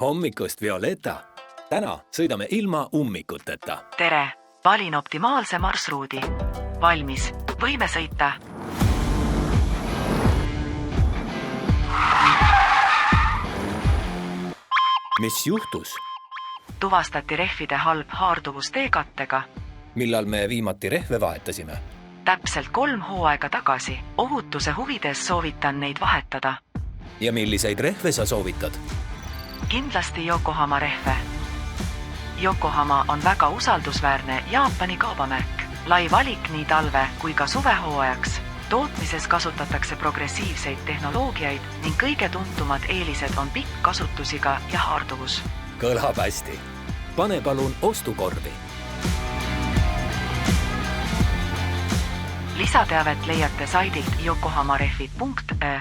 Hommikust, Violeta! Täna sõidame ilma ummikuteta. Tere! Valin optimaalse marsruudi. Valmis. Võime sõita. Mis juhtus? Tuvastati rehvide halb haarduvus teekattega. Millal me viimati rehve vahetasime? Täpselt 3 hooaega tagasi. Ohutuse huvides soovitan neid vahetada. Ja milliseid rehve sa soovitad? Kindlasti Yokohama rehve. Yokohama on väga usaldusväärne Jaapani kaubamärk. Lai valik nii talve kui ka suvehooajaks. Tootmises kasutatakse progressiivseid tehnoloogiaid ning kõige tuntumad eelised on pikk kasutusiga ja haarduvus. Kõlab hästi. Pane palun ostukorvi. Lisateavet leiate saidilt yokohamarehvid.ee.